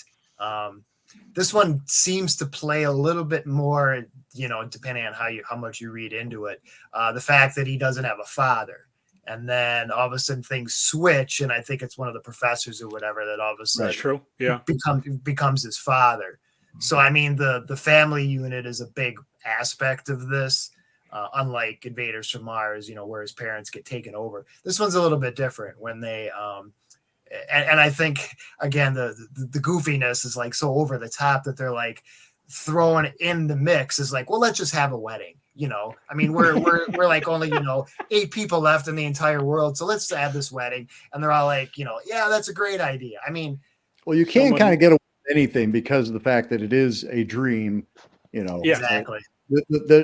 this one seems to play a little bit more, depending on how much you read into it, the fact that he doesn't have a father. And then all of a sudden things switch, and I think it's one of the professors or whatever that all of a sudden That's true. Yeah. becomes his father. So, I mean, the family unit is a big aspect of this, unlike Invaders from Mars, where his parents get taken over. This one's a little bit different when they and I think, again, the goofiness is so over the top that they're throwing in the mix is well, let's just have a wedding. I mean, we're only 8 people left in the entire world, so let's have this wedding. And they're all yeah, that's a great idea. I mean, well, you can kind of get away with anything because of the fact that it is a dream. Exactly.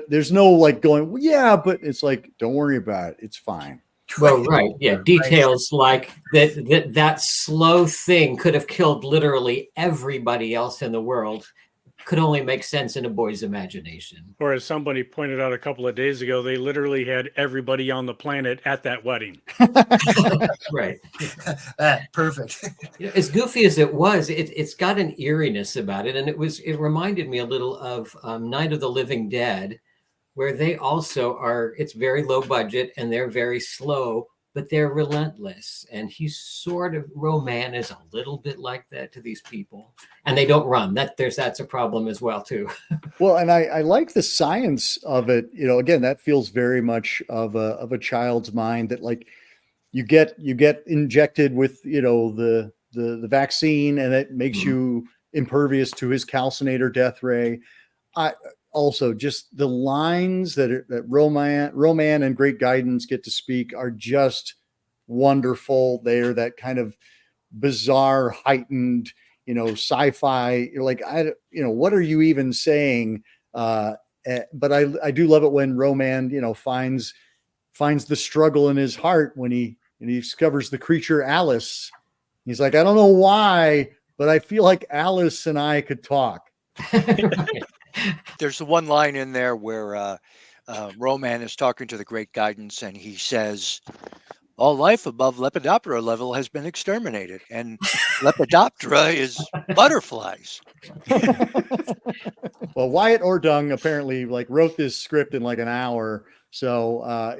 there's no like going, well, yeah, but it's like, don't worry about it. It's fine. Well, right. Yeah. Details like that slow thing could have killed literally everybody else in the world could only make sense in a boy's imagination. Or as somebody pointed out a couple of days ago, they literally had everybody on the planet at that wedding. Right. Perfect. As goofy as it was, it's got an eeriness about it. And it reminded me a little of Night of the Living Dead, where they also are, it's very low budget and they're very slow, but they're relentless. And he's sort of, Roman is a little bit like that to these people. And they don't run. That's a problem as well, too. Well, and I like the science of it. Again, that feels very much of a child's mind, that like you get injected with, the vaccine, and it makes you impervious to his calcinator death ray. Also, just the lines that Roman and Great Guidance get to speak are just wonderful. They're that kind of bizarre, heightened, sci-fi. You're like, what are you even saying? But I do love it when Roman, finds the struggle in his heart when he discovers the creature Alice. He's like, I don't know why, but I feel like Alice and I could talk. There's the one line in there where Roman is talking to the Great Guidance, and he says, all life above Lepidoptera level has been exterminated, and Lepidoptera is butterflies. Well, Wyatt Ordung apparently wrote this script in like an hour. So I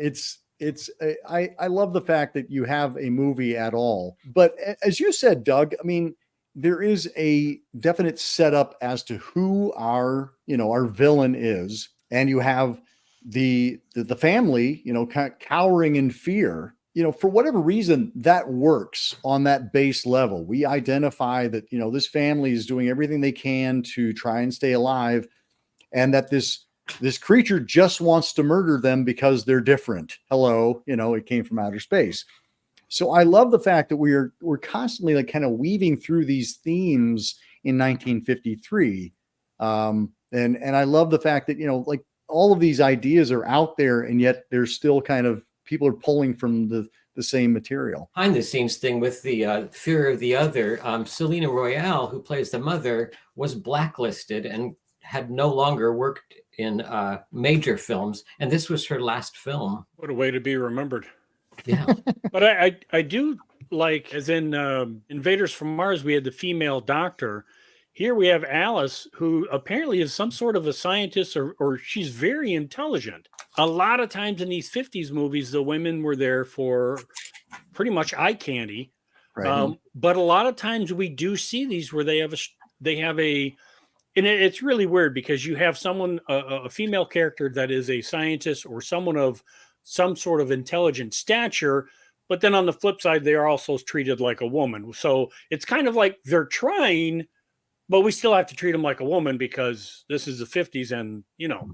love the fact that you have a movie at all. But as you said, Doug, I mean, there is a definite setup as to who our villain is. And you have the family, kind of cowering in fear. For whatever reason, that works on that base level. We identify that, this family is doing everything they can to try and stay alive, and that this creature just wants to murder them because they're different. Hello, it came from outer space. So I love the fact that we're constantly like kind of weaving through these themes in 1953. And I love the fact that, like all of these ideas are out there, and yet there's still kind of people are pulling from the same material. Behind the scenes thing with the fear of the other, Selena Royale, who plays the mother, was blacklisted and had no longer worked in major films. And this was her last film. What a way to be remembered. Yeah. But I do like, as in Invaders from Mars, we had the female doctor. Here we have Alice, who apparently is some sort of a scientist, or she's very intelligent. A lot of times in these 50s movies, the women were there for pretty much eye candy. Right. But a lot of times we do see these where they have a, and it's really weird because you have someone, a female character that is a scientist or someone of some sort of intelligent stature, but then on the flip side, they are also treated like a woman. So it's kind of like they're trying, but we still have to treat them like a woman because this is the 50s and,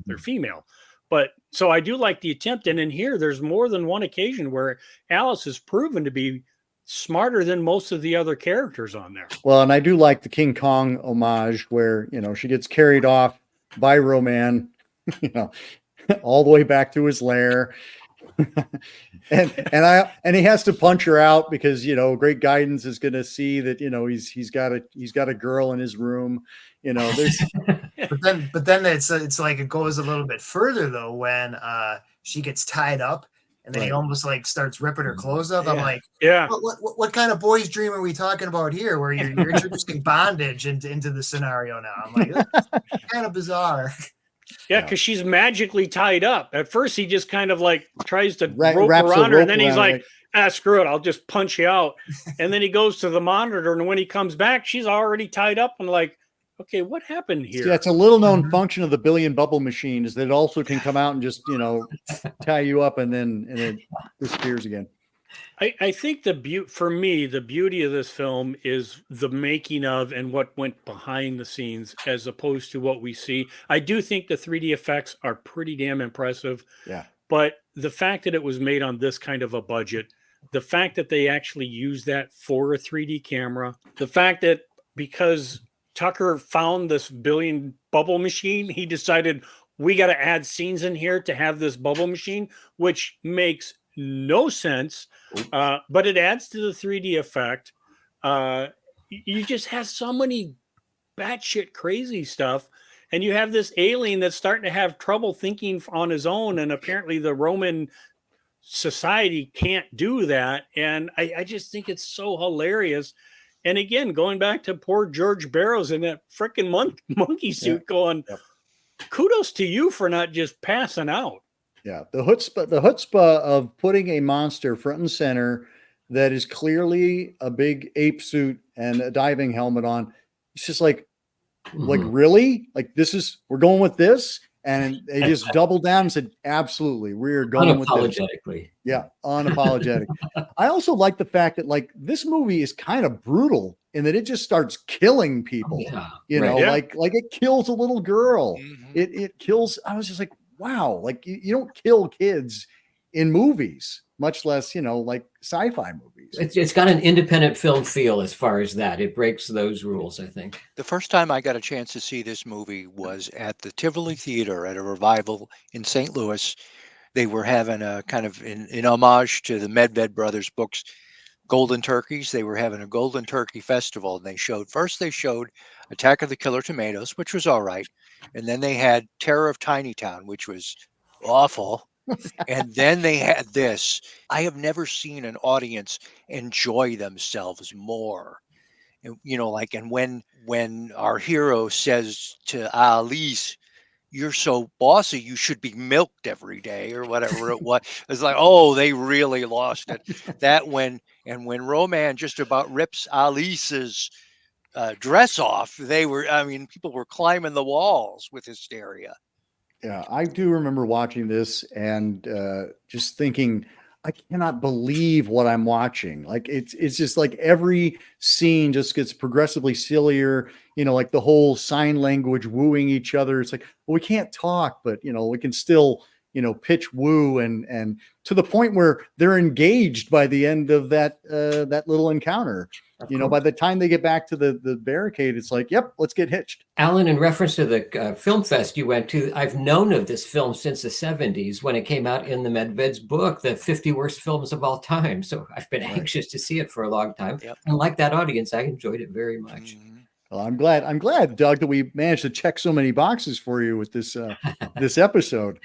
they're female. But so I do like the attempt. And in here, there's more than one occasion where Alice is proven to be smarter than most of the other characters on there. Well, and I do like the King Kong homage where, she gets carried off by Roman, all the way back to his lair. and he has to punch her out because Great Guidance is going to see that he's got a girl in his room. There's but then it's like it goes a little bit further though when she gets tied up and then he almost like starts ripping her clothes off. I'm like, yeah, what kind of boys' dream are we talking about here? Where you're introducing bondage into the scenario now? I'm like, that's kind of bizarre. Yeah, because she's magically tied up. At first, he just kind of like tries to rope wraps around her, and then around, he's like, screw it, I'll just punch you out. And then he goes to the monitor, and when he comes back, she's already tied up. And like, okay, what happened here? Yeah, it's a little known function of the billion bubble machine is that it also can come out and just, tie you up and then it disappears again. I think the beauty of this film is the making of and what went behind the scenes as opposed to what we see. I do think the 3D effects are pretty damn impressive. Yeah. But the fact that it was made on this kind of a budget, the fact that they actually used that for a 3D camera, the fact that because Tucker found this billion bubble machine, he decided, we got to add scenes in here to have this bubble machine, which makes no sense. But it adds to the 3D effect. You just have so many batshit crazy stuff. And you have this alien that's starting to have trouble thinking on his own. And apparently the Roman society can't do that. And I just think it's so hilarious. And again, going back to poor George Barrows in that freaking monkey suit going, kudos to you for not just passing out. Yeah. The chutzpah of putting a monster front and center that is clearly a big ape suit and a diving helmet on. It's just like really? Like we're going with this? And they just doubled down and said, absolutely, we're going with this. Unapologetically. Yeah, unapologetic. I also like the fact that like this movie is kind of brutal in that it just starts killing people. Like it kills a little girl. It kills. I was just like, wow, like you don't kill kids in movies, much less, like sci-fi movies. It's got an independent film feel as far as that. It breaks those rules, I think. The first time I got a chance to see this movie was at the Tivoli Theater at a revival in St. Louis. They were having a kind of in homage to the Medved brothers books, Golden Turkeys. They were having a Golden Turkey Festival, and they showed Attack of the Killer Tomatoes, which was all right. And then they had Terror of Tiny Town, which was awful. And then they had this. I have never seen an audience enjoy themselves more. And, and when our hero says to Alice, "You're so bossy, you should be milked every day," or whatever it was. It's like, oh, they really lost it. When Roman just about rips Alice's dress off, people were climbing the walls with hysteria. Yeah, I do remember watching this and just thinking, I cannot believe what I'm watching. Like it's just like every scene just gets progressively sillier. Like the whole sign language wooing each other. It's like, well, we can't talk, but we can still pitch woo and to the point where they're engaged by the end of that little encounter. By the time they get back to the barricade, it's like, yep, let's get hitched. Alan, in reference to the film fest you went to, I've known of this film since the 70s when it came out in the Medved's book, the 50 worst films of all time. So I've been anxious to see it for a long time. Yep. And like that audience, I enjoyed it very much. Well, I'm glad, Doug, that we managed to check so many boxes for you with this this episode.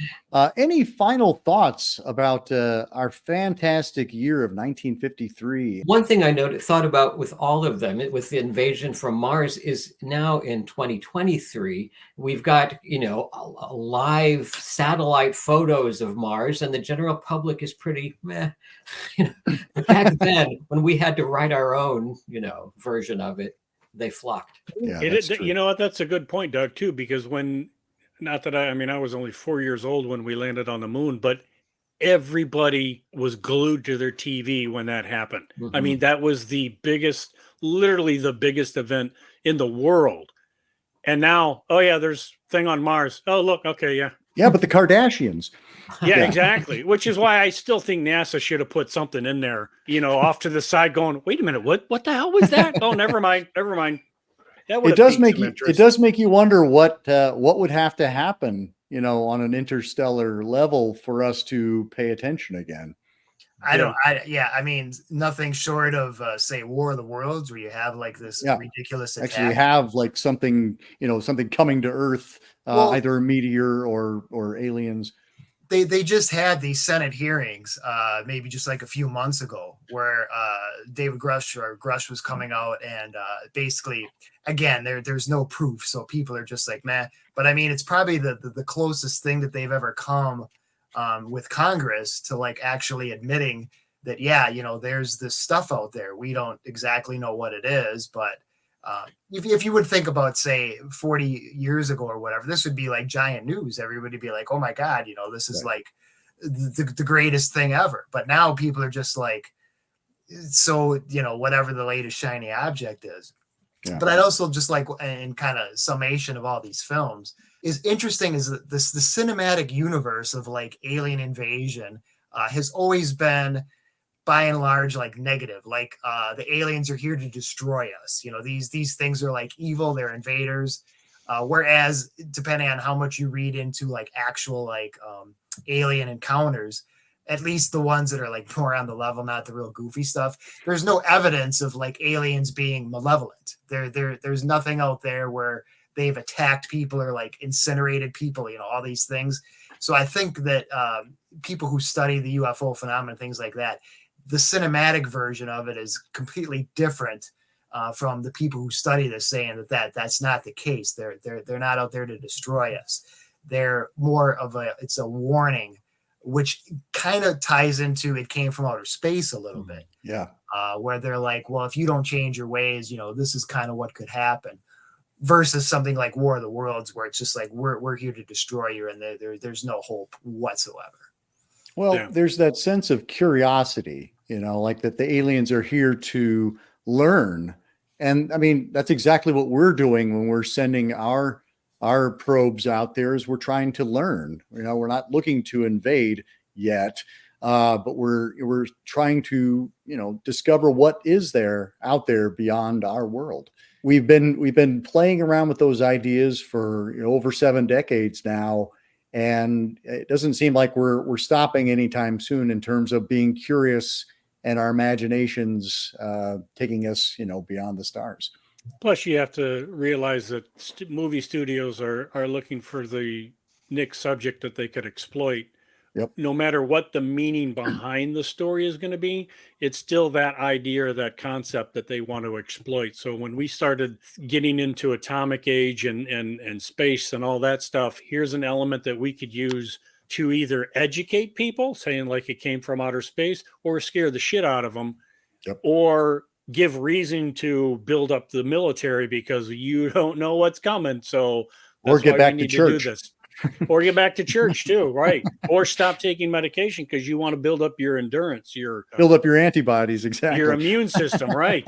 Any final thoughts about our fantastic year of 1953? One thing I thought about with all of them, with the invasion from Mars, is now in 2023, we've got live satellite photos of Mars, and the general public is pretty meh. But back then, when we had to write our own, version of it, they flocked. Yeah, you know what? That's a good point, Doug, too, because I was only 4 years old when we landed on the moon, but everybody was glued to their TV when that happened. I mean, that was literally the biggest event in the world. And now, oh yeah, there's thing on Mars. Oh, look. Okay. Yeah. Yeah. But the Kardashians. Yeah, exactly. Which is why I still think NASA should have put something in there, off to the side going, wait a minute, what the hell was that? Oh, never mind. It does make you wonder what would have to happen, on an interstellar level for us to pay attention again. I mean, nothing short of say War of the Worlds, where you have like this ridiculous attack. Actually have like something coming to Earth, either a meteor or aliens. They just had these Senate hearings, maybe just like a few months ago, where David Grush was coming out, and basically, again, there's no proof, so people are just like, meh. But I mean, it's probably the closest thing that they've ever come with Congress to like actually admitting that, there's this stuff out there. We don't exactly know what it is, but if you would think about, say, 40 years ago or whatever, this would be like giant news. Everybody would be like, oh my God, this is like the greatest thing ever. But now people are just like, so, whatever the latest shiny object is. Yeah. But I'd also just like, in kind of summation of all these films, is interesting is that the cinematic universe of like alien invasion has always been, by and large, like negative. Like the aliens are here to destroy us. These things are like evil. They're invaders. Whereas depending on how much you read into like actual like alien encounters, at least the ones that are like more on the level, not the real goofy stuff, there's no evidence of like aliens being malevolent. There's nothing out there where they've attacked people or like incinerated people, all these things. So I think that people who study the UFO phenomenon, things like that, the cinematic version of it is completely different from the people who study this, saying that's not the case. They're not out there to destroy us. They're more of it's a warning, which kind of ties into it came from outer space a little bit. Yeah. Where they're like, well, if you don't change your ways, this is kind of what could happen. Versus something like War of the Worlds, where it's just like we're here to destroy you, and there's no hope whatsoever. Well, there's that sense of curiosity, like that the aliens are here to learn. And I mean, that's exactly what we're doing when we're sending our probes out there, is we're trying to learn. We're not looking to invade yet, but we're trying to, discover what is there out there beyond our world. We've been playing around with those ideas for over 7 decades now, and it doesn't seem like we're stopping anytime soon in terms of being curious and our imaginations taking us, beyond the stars. Plus, you have to realize that movie studios are looking for the niche subject that they could exploit. Yep. No matter what the meaning behind the story is going to be, it's still that idea or that concept that they want to exploit. So when we started getting into atomic age and space and all that stuff, here's an element that we could use to either educate people, saying like it came from outer space, or scare the shit out of them, Yep. or give reason to build up the military because you don't know what's coming. So that's or get why back we to need church. to do this. Or get back to church too, right? Or stop taking medication because you want to build up your endurance, build up your antibodies, exactly. Your immune system, right?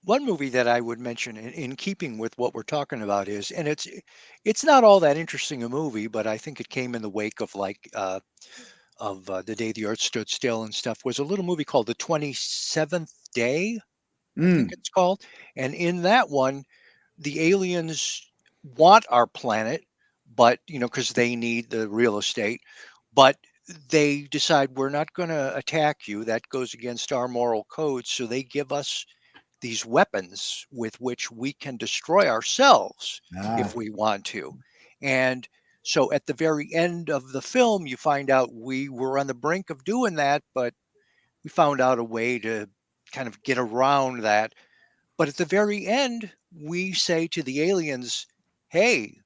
One movie that I would mention in keeping with what we're talking about is, and it's not all that interesting a movie, but I think it came in the wake of The Day the Earth Stood Still and stuff, was a little movie called The 27th Day, I think it's called. And in that one, the aliens want our planet, but because they need the real estate, but they decide we're not going to attack you. That goes against our moral code. So they give us these weapons with which we can destroy ourselves if we want to. And so at the very end of the film, you find out we were on the brink of doing that, but we found out a way to kind of get around that. But at the very end, we say to the aliens, hey,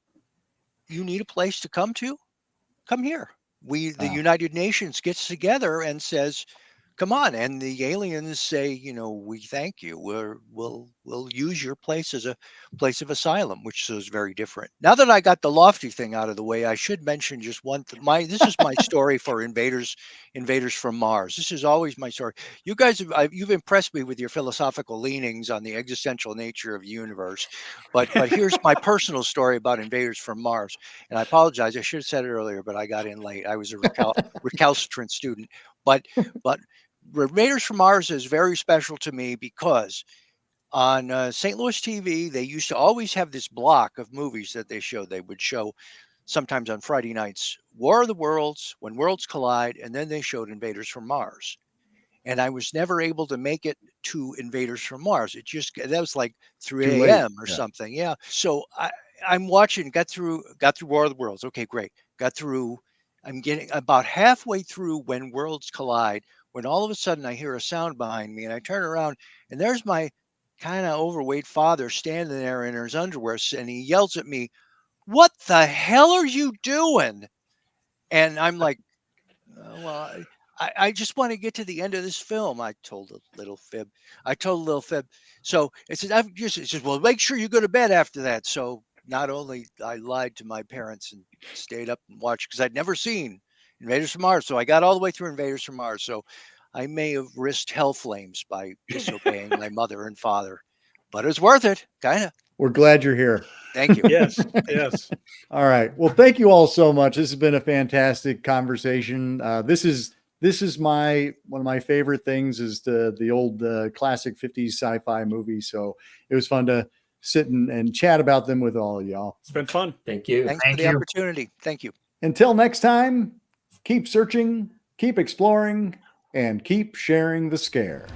you need a place to come to? Come here. The United Nations gets together and says, come on. And the aliens say, we thank you. We'll use your place as a place of asylum, which is very different. Now that I got the lofty thing out of the way, I should mention just one thing. This is my story for Invaders from Mars. This is always my story. You guys, you've impressed me with your philosophical leanings on the existential nature of the universe. But here's my personal story about Invaders from Mars. And I apologize. I should have said it earlier, but I got in late. I was a recalcitrant student. But Invaders from Mars is very special to me because on St. Louis TV, they used to always have this block of movies that they showed. They would show sometimes on Friday nights, War of the Worlds, When Worlds Collide, and then they showed Invaders from Mars. And I was never able to make it to Invaders from Mars. That was like 3 a.m. or something. Yeah. So I'm watching, got through War of the Worlds. Okay, great. I'm getting about halfway through When Worlds Collide, when all of a sudden I hear a sound behind me and I turn around and there's my kind of overweight father standing there in his underwear, and he yells at me, "What the hell are you doing?" And I'm like, well, I just want to get to the end of this film. I told a little fib. So it says, well, make sure you go to bed after that. So not only I lied to my parents and stayed up and watched, because I'd never seen Invaders from Mars. So I got all the way through Invaders from Mars. So I may have risked hell flames by disobeying my mother and father, but it was worth it, kind of. We're glad you're here. Thank you. Yes. Yes. All right. Well, thank you all so much. This has been a fantastic conversation. This is one of my favorite things is the old classic 50s sci-fi movies. So it was fun to sit and chat about them with all of y'all. It's been fun. Thank you. Thanks Thank for the you. opportunity. Thank you. Until next time, keep searching, keep exploring, and keep sharing the scare.